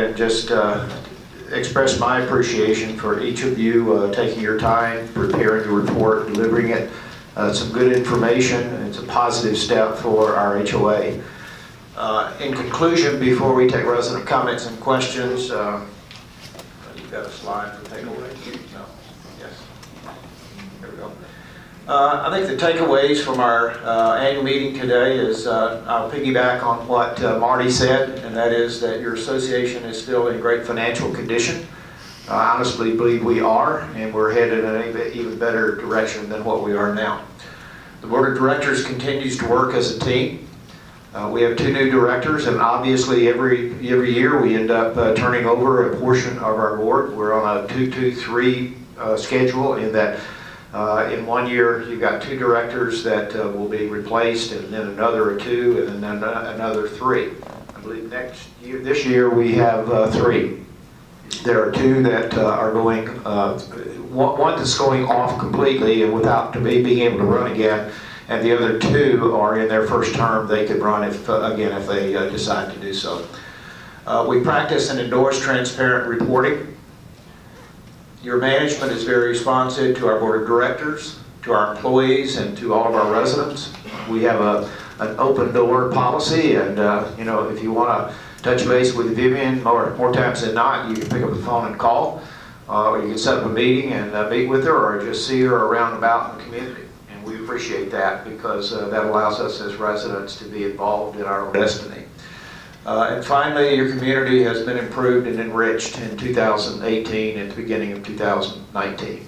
and just express my appreciation for each of you taking your time, preparing your report, delivering it. Some good information. It's a positive step for our HOA. In conclusion, before we take resident comments and questions, you've got a slide for takeaway? No? Yes. There we go. I think the takeaways from our annual meeting today is I'll piggyback on what Marty said, and that is that your association is still in great financial condition. I honestly believe we are, and we're headed in an even better direction than what we are now. The board of directors continues to work as a team. We have 2 new directors, and obviously every year we end up turning over a portion of our board. We're on a 2-2-3 schedule in that in 1 year you've got 2 directors that will be replaced, and then another 2, and then another 3. I believe this year we have 3. There are 2 that are going, one that's going off completely and without being able to run again, and the other 2 are in their first term. They could run if they decide to do so. We practice and endorse transparent reporting. Your management is very responsive to our board of directors, to our employees, and to all of our residents. We have an open door policy, and if you want to touch base with Vivian more times than not, you can pick up the phone and call, or you can set up a meeting and meet with her, or just see her around about in the community. And we appreciate that because that allows us as residents to be involved in our own destiny. And finally, your community has been improved and enriched in 2018 and the beginning of 2019.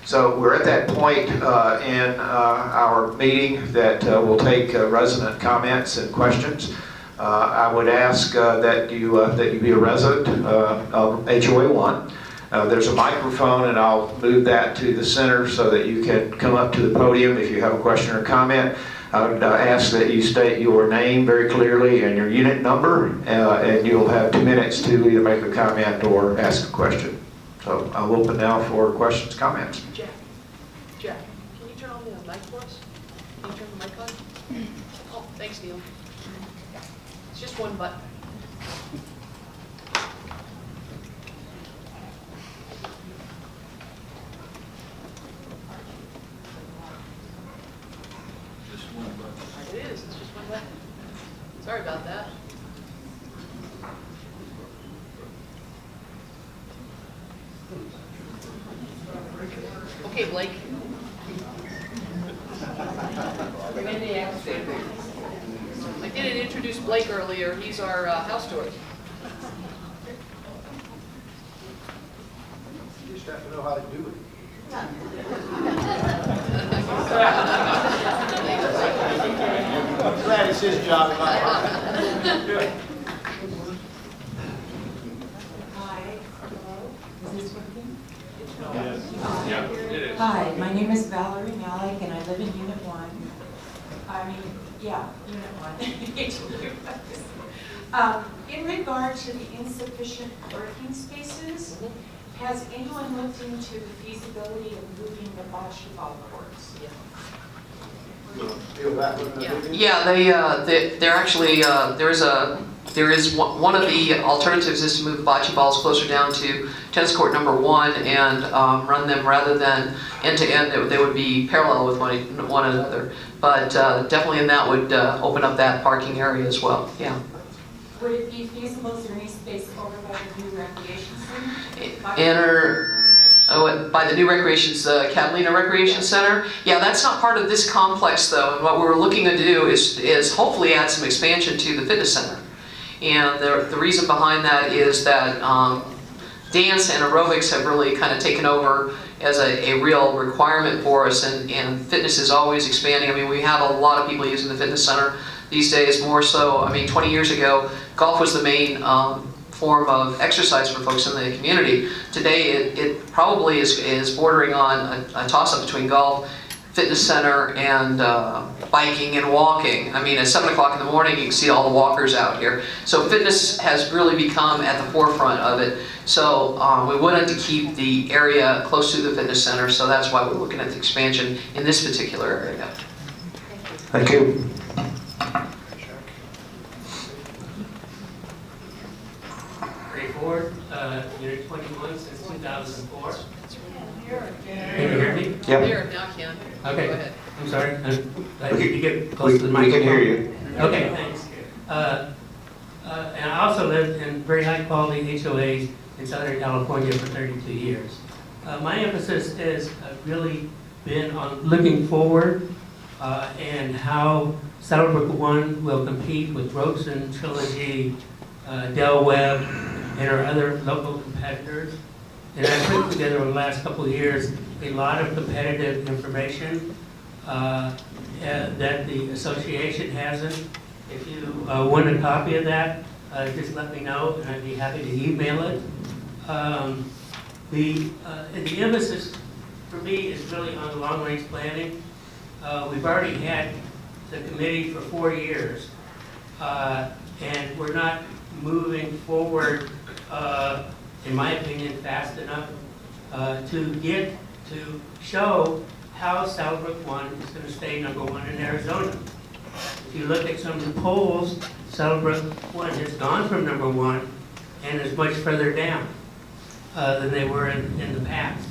So we're at that point in our meeting that we'll take resident comments and questions. I would ask that you be a resident of HOA 1. There's a microphone, and I'll move that to the center so that you can come up to the podium if you have a question or comment. I would ask that you state your name very clearly and your unit number, and you'll have 2 minutes to either make a comment or ask a question. So I'll open now for questions, comments. Jack, can you turn on the mic for us? Can you turn the mic on? Oh, thanks, Neil. It's just one button. It is, it's just one button. Sorry about that. Okay, Blake. I didn't introduce Blake earlier. He's our house steward. You just have to know how to do it. I'm glad it's his job, not mine. Hi. Is this working? Yes. Yeah, it is. Hi, my name is Valerie Malik, and I live in Unit 1. Unit 1. In regard to the insufficient parking spaces, has anyone looked into the feasibility of moving the bocce ball courts? Feel that one? Yeah, they're actually, there is one of the alternatives is to move bocce balls closer down to tennis court number 1 and run them rather than end to end. They would be parallel with one another. But definitely, and that would open up that parking area as well. Yeah. Would it be feasible? Is there any space over by the new recreation center? By the new Catalina Recreation Center. Yeah, that's not part of this complex though. And what we're looking to do is hopefully add some expansion to the fitness center. And the reason behind that is that dance and aerobics have really kind of taken over as a real requirement for us, and fitness is always expanding. I mean, we have a lot of people using the fitness center these days, more so. I mean, 20 years ago, golf was the main form of exercise for folks in the community. Today, it probably is bordering on a toss-up between golf, fitness center, and biking and walking. I mean, at 7 o'clock in the morning, you can see all the walkers out here. So fitness has really become at the forefront of it. So we wanted to keep the area close to the fitness center, so that's why we're looking at the expansion in this particular area. Thank you. Ray Ford, Unit 21 since 2004. Can you hear me? Yep, Here, now Ken. Okay. Go ahead. I'm sorry. I We need to get close to the we microphone. can hear you. Okay, thanks. And I also lived in very high-quality HOAs in Southern California for 32 years. My emphasis has really been on looking forward and how Saddlebrook One will compete with Robeson, Trilogy, Del Webb, and our other local competitors. And I put together over the last couple of years a lot of competitive information that the association hasn't. If you want a copy of that, just let me know, and I'd be happy to email it. The emphasis for me is really on the long-range planning. We've already had the committee for 4 years, and we're not moving forward, in my opinion, fast enough to get to show how Saddlebrook One is going to stay #1 in Arizona. If you look at some of the polls, Saddlebrook One has gone from #1 and is much further down than they were in the past.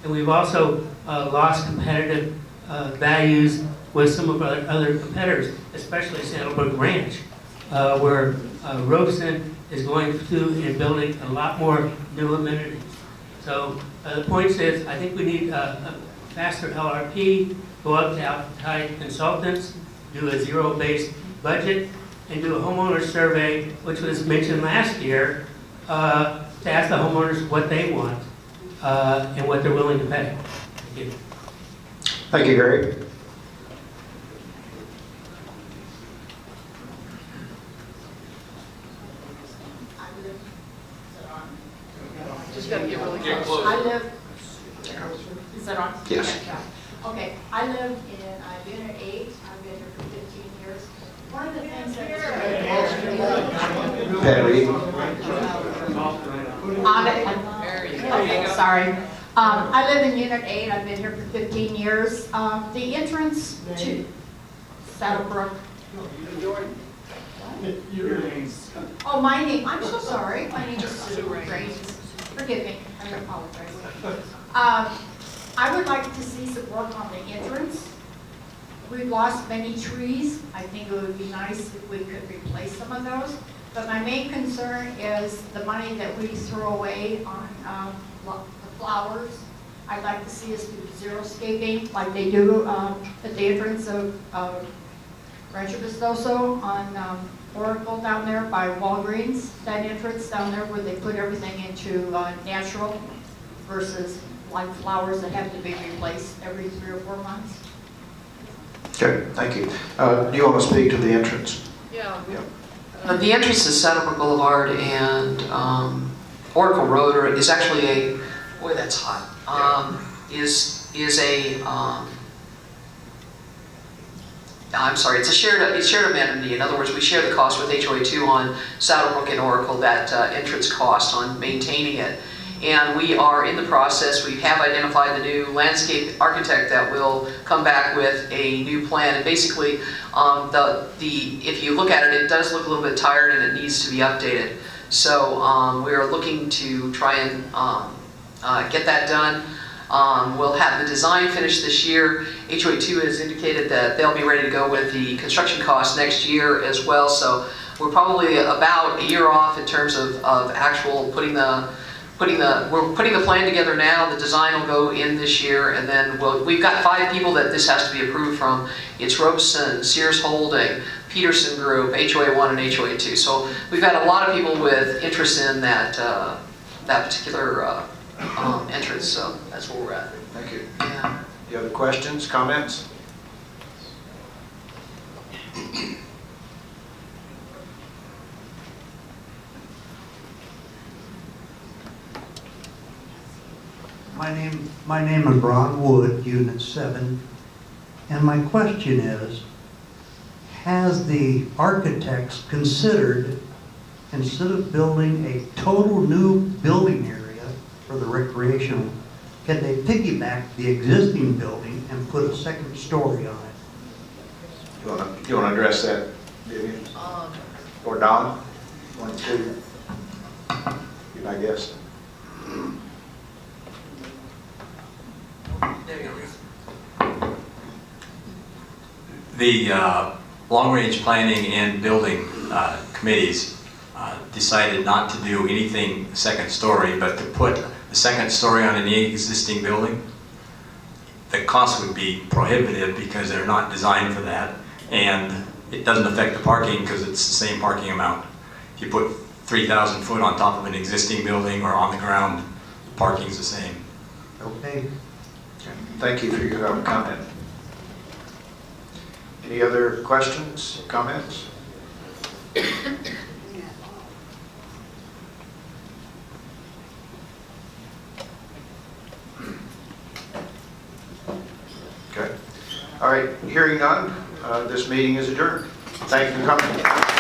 And we've also lost competitive values with some of our other competitors, especially Saddlebrook Ranch, where Robeson is going through and building a lot more new amenities. So the point is, I think we need a faster LRP, go out to outside consultants, do a zero-based budget, and do a homeowner survey, which was mentioned last year, to ask the homeowners what they want and what they're willing to pay. Thank you. Thank you, Gary. Just gotta get really close. I live, is that on? Yes. Yeah. Okay, I live in, I've been at 8, I've been here for 15 years. One of the things that's... Patty? There you go. Okay, sorry. I live in Unit 8, I've been here for 15 years. The entrance to Saddlebrook... Oh, my name, I'm so sorry. My name is Sue Raines. Forgive me, I apologize. I would like to see some work on the entrance. We've lost many trees. I think it would be nice if we could replace some of those. But my main concern is the money that we throw away on the flowers. I'd like to see us do xeriscaping like they do at the entrance of Rancho Vistoso on Oracle down there by Walgreens. That entrance down there where they put everything into natural versus like flowers that have to be replaced every 3 or 4 months. Okay, thank you. Do you want to speak to the entrance? Yeah. Yeah. The entrance to Saddlebrook Boulevard and Oracle Road is actually a, boy, that's hot, is a, I'm sorry, it's shared amenity. In other words, we share the cost with HOA2 on Saddlebrook and Oracle, that entrance cost on maintaining it. And we are in the process, we have identified the new landscape architect that will come back with a new plan. And basically, if you look at it, it does look a little bit tired and it needs to be updated. So we are looking to try and get that done. We'll have the design finished this year. HOA2 has indicated that they'll be ready to go with the construction costs next year as well. So we're probably about a year off in terms of actual we're putting the plan together now. The design will go in this year, and then we've got 5 people that this has to be approved from. It's Robeson, Sears Holding, Peterson Group, HOA1 and HOA2. So we've got a lot of people with interest in that particular entrance. So that's where we're at. Thank you. Yeah. Any other questions, comments? My name is Ron Wood, Unit 7, and my question is, has the architects considered, instead of building a total new building area for the recreational, can they piggyback the existing building and put a second story on it? You want to address that, Vivian? Or Don? 1, 2. I guess. There you go. The long-range planning and building committees decided not to do anything second story, but to put the second story on any existing building. The cost would be prohibitive because they're not designed for that, and it doesn't affect the parking because it's the same parking amount. If you put 3,000 foot on top of an existing building or on the ground, the parking's the same. Okay. Thank you for your comment. Any other questions, comments? Okay. All right, hearing none, this meeting is adjourned. Thank you for coming.